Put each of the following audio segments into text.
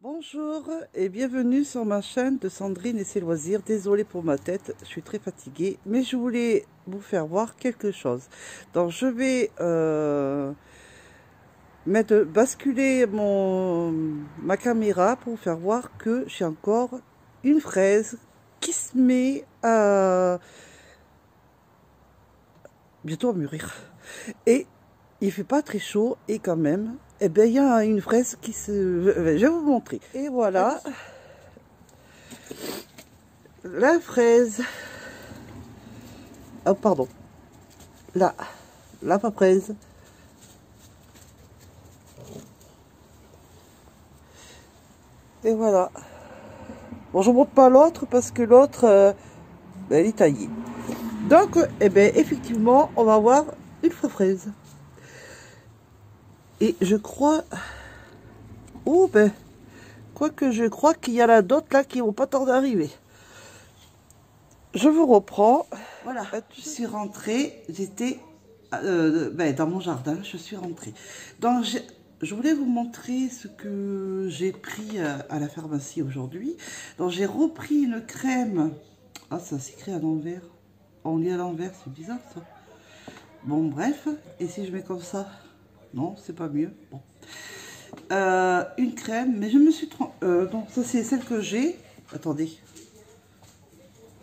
Bonjour et bienvenue sur ma chaîne de Sandrine et ses loisirs. Désolée pour ma tête, je suis très fatiguée, mais je voulais vous faire voir quelque chose. Donc je vais basculer ma caméra pour vous faire voir que j'ai encore une fraise qui se met bientôt à mûrir. Et il fait pas très chaud et quand même, eh bien, il y a une fraise qui se... Je vais vous montrer. Et voilà, la fraise. Oh, pardon. La fraise. Et voilà. Bon, je ne montre pas l'autre parce que l'autre, elle est taillée. Donc, eh bien, effectivement, on va avoir une fraise. Et je crois... Oh, ben... Quoique je crois qu'il y en a d'autres là qui vont pas tarder d'arriver. Je vous reprends. Voilà, je suis rentrée. J'étais dans mon jardin. Je suis rentrée. Donc, je voulais vous montrer ce que j'ai pris à la pharmacie aujourd'hui. Donc, j'ai repris une crème. Ah, ça s'écrit à l'envers. On lit à l'envers, c'est bizarre ça. Bon, bref. Et si je mets comme ça? Non, c'est pas mieux. Bon. Une crème, mais je me suis trompée. Non, ça c'est celle que j'ai. Attendez.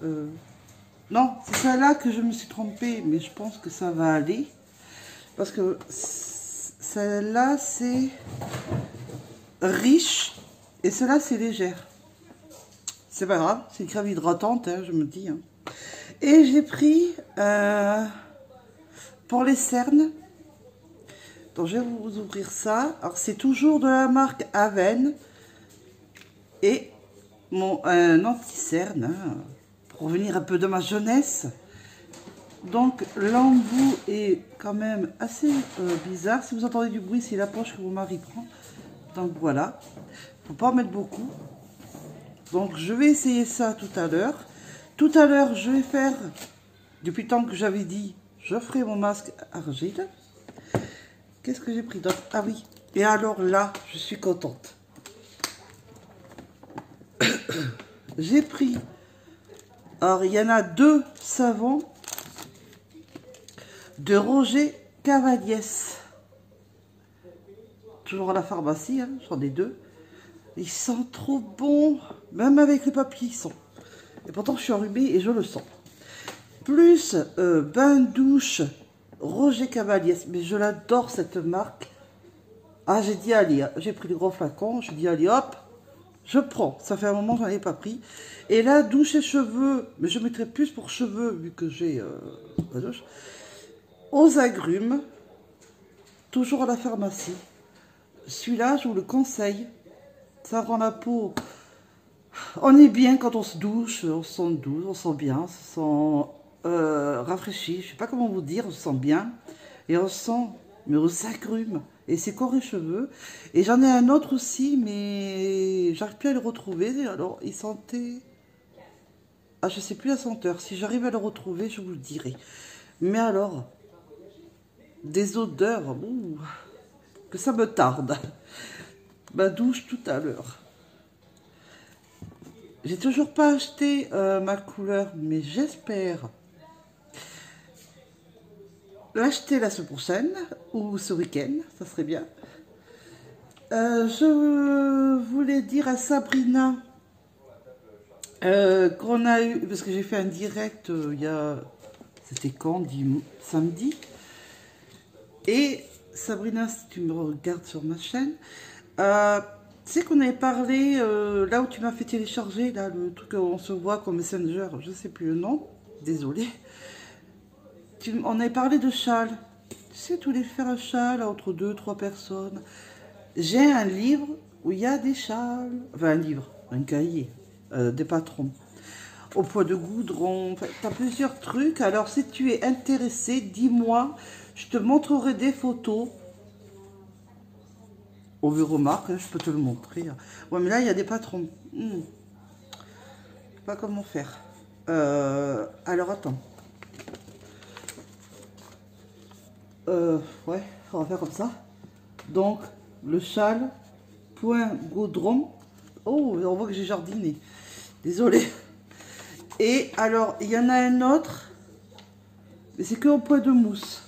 Non, c'est celle-là que je me suis trompée, mais je pense que ça va aller. Parce que celle-là c'est riche et celle-là c'est légère. C'est pas grave, c'est une crème hydratante, hein, je me dis. Hein. Et j'ai pris pour les cernes. Donc je vais vous ouvrir ça. Alors c'est toujours de la marque Aven. Et mon anti-cerne, hein, pour revenir un peu de ma jeunesse. Donc l'embout est quand même assez bizarre. Si vous entendez du bruit, c'est la poche que mon mari prend. Donc voilà. Faut pas en mettre beaucoup. Donc je vais essayer ça tout à l'heure. Tout à l'heure, je vais faire, depuis le temps que j'avais dit, je ferai mon masque argile. Qu'est-ce que j'ai pris d'autre? Ah oui. Et alors là, je suis contente. J'ai pris, alors il y en a deux savons de Roger Cavaliès. Toujours à la pharmacie, hein, j'en ai deux. Ils sentent trop bon, même avec les papiers ils sont. Et pourtant je suis enrhumée et je le sens. Plus bain douche Roger Cavaliès, mais je l'adore cette marque. Ah, j'ai dit allez, j'ai pris le gros flacon, j'ai dit allez hop, je prends. Ça fait un moment que j'en ai pas pris. Et là, douche et cheveux, mais je mettrai plus pour cheveux vu que j'ai la douche. Aux agrumes, toujours à la pharmacie. Celui-là, je vous le conseille. Ça rend la peau. On est bien quand on se douche, on se sent doux, on se sent bien, on se sent rafraîchi. Je sais pas comment vous dire, on se sent bien. Et on se sent, mais aux agrumes. Et c'est corps et cheveux. Et j'en ai un autre aussi, mais j'arrive plus à le retrouver. Alors, il sentait... Ah, je sais plus la senteur. Si j'arrive à le retrouver, je vous le dirai. Mais alors, des odeurs, ouh, que ça me tarde. Ma douche tout à l'heure. J'ai toujours pas acheté ma couleur, mais j'espère l'acheter la semaine prochaine ou ce week-end, ça serait bien. Je voulais dire à Sabrina qu'on a eu, parce que j'ai fait un direct il y a, c'était quand, samedi. Et Sabrina, si tu me regardes sur ma chaîne, tu sais qu'on avait parlé, là où tu m'as fait télécharger, là, le truc qu'on se voit comme Messenger, je sais plus le nom, désolé. On avait parlé de châles. Tu sais, tu voulais faire un châle entre 2-3 personnes. J'ai un livre où il y a des châles, enfin un livre, un cahier, des patrons. Au poids de goudron, enfin, tu as plusieurs trucs. Alors si tu es intéressé, dis-moi, je te montrerai des photos. On veut remarque, hein, je peux te le montrer. Ouais, mais là, il y a des patrons. Je ne sais pas comment faire. Alors, attends. Ouais, on va faire comme ça. Donc, le châle, point goudron. Oh, on voit que j'ai jardiné. Désolée. Et alors, il y en a un autre. Mais c'est que en poids de mousse.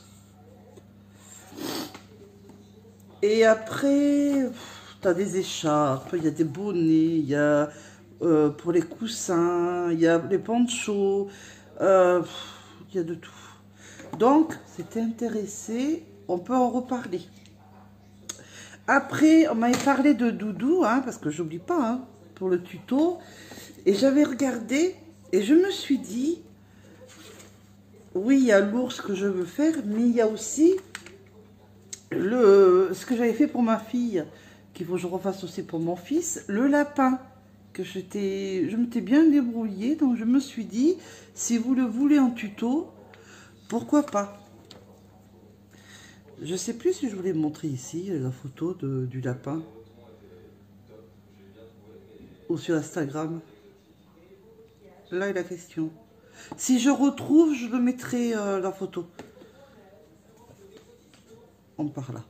Et après, tu as des écharpes, il y a des bonnets, il y a pour les coussins, il y a les ponchos, il y a de tout. Donc, c'était intéressé, on peut en reparler. Après, on m'avait parlé de doudou, hein, parce que j'oublie pas, hein, pour le tuto. Et j'avais regardé, et je me suis dit, oui, il y a l'ours que je veux faire, mais il y a aussi ce que j'avais fait pour ma fille, qu'il faut que je refasse aussi pour mon fils, le lapin, que je m'étais bien débrouillée, donc je me suis dit, si vous le voulez en tuto, pourquoi pas. Je sais plus si je voulais montrer ici la photo du lapin, ou sur Instagram. Là est la question. Si je retrouve, je le mettrai la photo. On part là.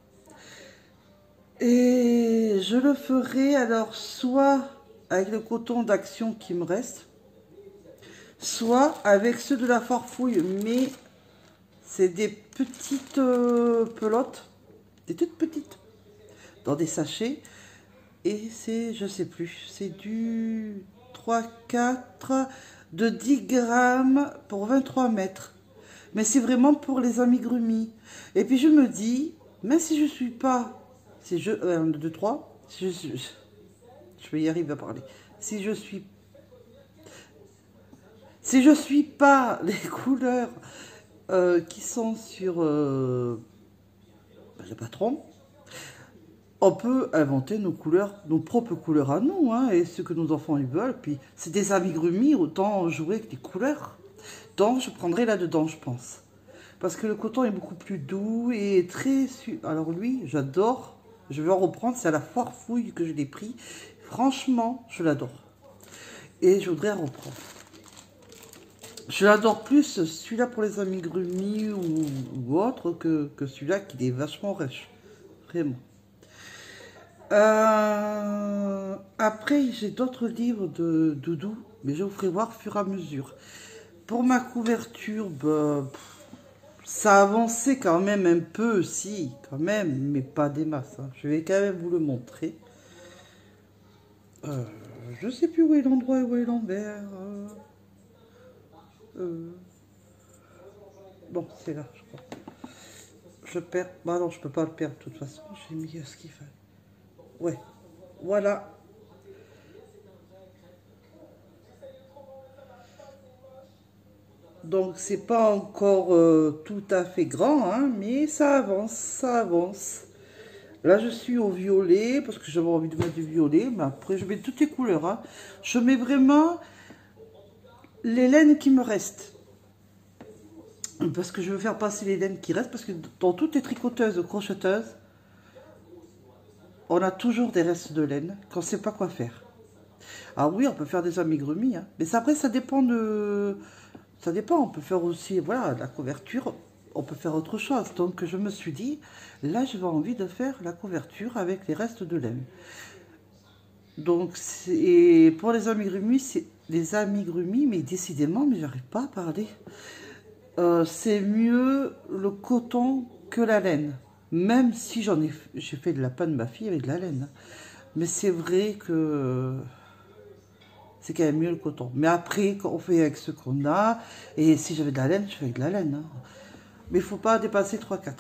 Et je le ferai alors soit avec le coton d'action qui me reste, soit avec ceux de la Farfouille, mais c'est des petites pelotes, des toutes petites, dans des sachets. Et c'est, je sais plus, c'est du 3-4 de 10 grammes pour 23 mètres. Mais c'est vraiment pour les amigurumis. Et puis je me dis, même si je suis pas, si je, 1, 2, 3, si je vais y arriver à parler. Si je suis pas les couleurs qui sont sur le patron, on peut inventer nos couleurs, nos propres couleurs à nous, hein, et ce que nos enfants ils veulent. Puis c'est des amigurumis, autant jouer avec des couleurs. Donc je prendrai là-dedans, je pense. Parce que le coton est beaucoup plus doux et très... Alors lui, j'adore. Je vais en reprendre, c'est à la Farfouille que je l'ai pris. Franchement, je l'adore. Et je voudrais en reprendre. Je l'adore plus celui-là pour les amigurumis ou autre que celui-là qui est vachement riche. Vraiment. Après, j'ai d'autres livres de doudou, mais je vous ferai voir au fur et à mesure. Pour ma couverture, bah, ça avançait quand même un peu, si, quand même, mais pas des masses. Hein. Je vais quand même vous le montrer. Je sais plus où est l'endroit et où est l'envers. Bon, c'est là, je crois. Je perds. Bah non, je peux pas le perdre de toute façon. J'ai mis ce qu'il fallait. Ouais, voilà. Donc c'est pas encore tout à fait grand, hein, mais ça avance, ça avance. Là je suis au violet, parce que j'avais envie de mettre du violet, mais après je mets toutes les couleurs. Hein. Je mets vraiment les laines qui me restent. Parce que je veux faire passer les laines qui restent, parce que dans toutes les tricoteuses, crocheteuses, on a toujours des restes de laine qu'on ne sait pas quoi faire. Ah oui, on peut faire des amigurumis, hein, mais après ça dépend de... Ça dépend, on peut faire aussi, voilà, la couverture, on peut faire autre chose. Donc je me suis dit, là j'avais envie de faire la couverture avec les restes de laine. Donc, et pour les amigurumis, c'est les amigurumis, mais décidément, mais j'arrive pas à parler. C'est mieux le coton que la laine. Même si j'ai fait de la panne de ma fille avec de la laine. Mais c'est vrai que... c'est quand même mieux le coton. Mais après, on fait avec ce qu'on a. Et si j'avais de la laine, je fais avec de la laine. Hein. Mais il ne faut pas dépasser 3-4.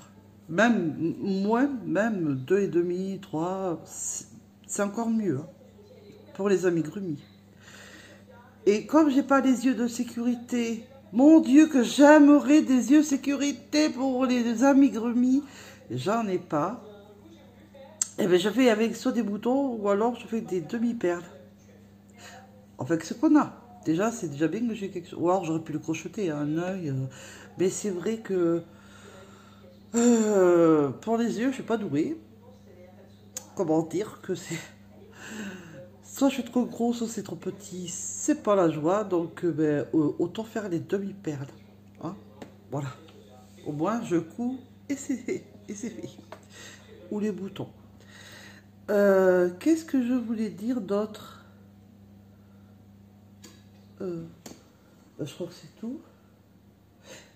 Même moins, même 2,5, 3, c'est encore mieux. Hein, pour les amigurumis. Et comme j'ai pas les yeux de sécurité, mon Dieu que j'aimerais des yeux de sécurité pour les amigurumis, j'en ai pas. Et bien je fais avec soit des boutons ou alors je fais des demi-perles. Avec ce qu'on a. Déjà, c'est déjà bien que j'ai quelque chose. Ou alors j'aurais pu le crocheter à un œil. Mais c'est vrai que pour les yeux, je suis pas douée. Comment dire que c'est... Soit je suis trop gros, soit c'est trop petit. C'est pas la joie. Donc autant faire les demi-perles. Hein, voilà. Au moins, je couds et c'est fait. Ou les boutons. Qu'est-ce que je voulais dire d'autre? Je crois que c'est tout.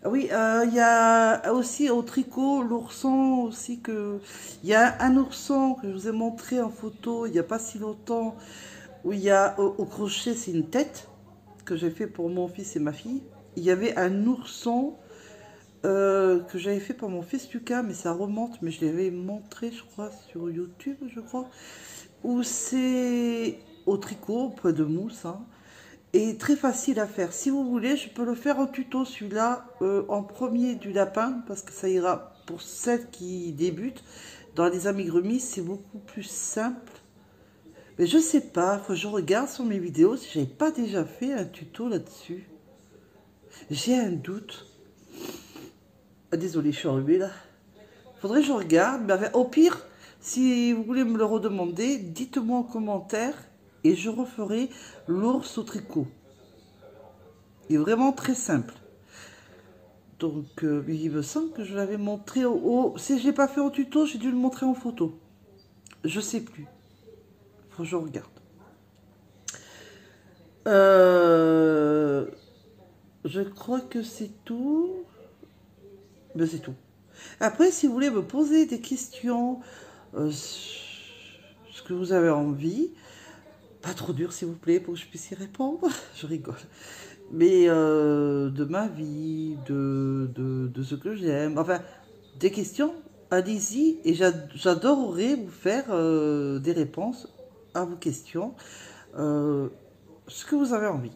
Ah oui, il y a aussi au tricot l'ourson aussi que... Il y a un ourson que je vous ai montré en photo il n'y a pas si longtemps, où il y a au crochet, c'est une tête que j'ai fait pour mon fils et ma fille. Il y avait un ourson que j'avais fait pour mon fils Lucas, mais ça remonte, mais je l'avais montré, je crois, sur YouTube, je crois, où c'est au tricot, point de mousse, hein, et très facile à faire. Si vous voulez, je peux le faire en tuto, celui-là, en premier du lapin, parce que ça ira pour celles qui débutent. Dans les amigurumis, c'est beaucoup plus simple. Mais je sais pas, faut que je regarde sur mes vidéos si j'avais pas déjà fait un tuto là-dessus. J'ai un doute. Ah, désolée, je suis enrhumée là. Faudrait que je regarde, mais au pire, si vous voulez me le redemander, dites-moi en commentaire et je referai l'ours au tricot. Il est vraiment très simple. Donc, il me semble que je l'avais montré si je l'ai pas fait en tuto, j'ai dû le montrer en photo. Je sais plus. Faut que je regarde. Je crois que c'est tout. Ben, c'est tout. Après, si vous voulez me poser des questions, ce que vous avez envie, pas trop dur s'il vous plaît pour que je puisse y répondre, je rigole. Mais de ma vie, de ce que j'aime, enfin, des questions, allez-y, et j'adorerais vous faire des réponses à vos questions, ce que vous avez envie.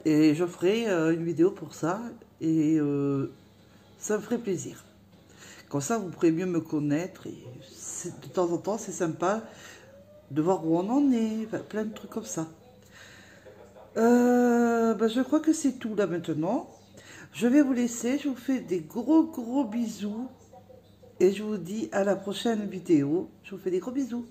Et je ferai une vidéo pour ça, et ça me ferait plaisir. Comme ça, vous pourrez mieux me connaître, et de temps en temps, c'est sympa de voir où on en est, enfin, plein de trucs comme ça. Ben, je crois que c'est tout là maintenant. Je vais vous laisser, je vous fais des gros bisous et je vous dis à la prochaine vidéo. Je vous fais des gros bisous.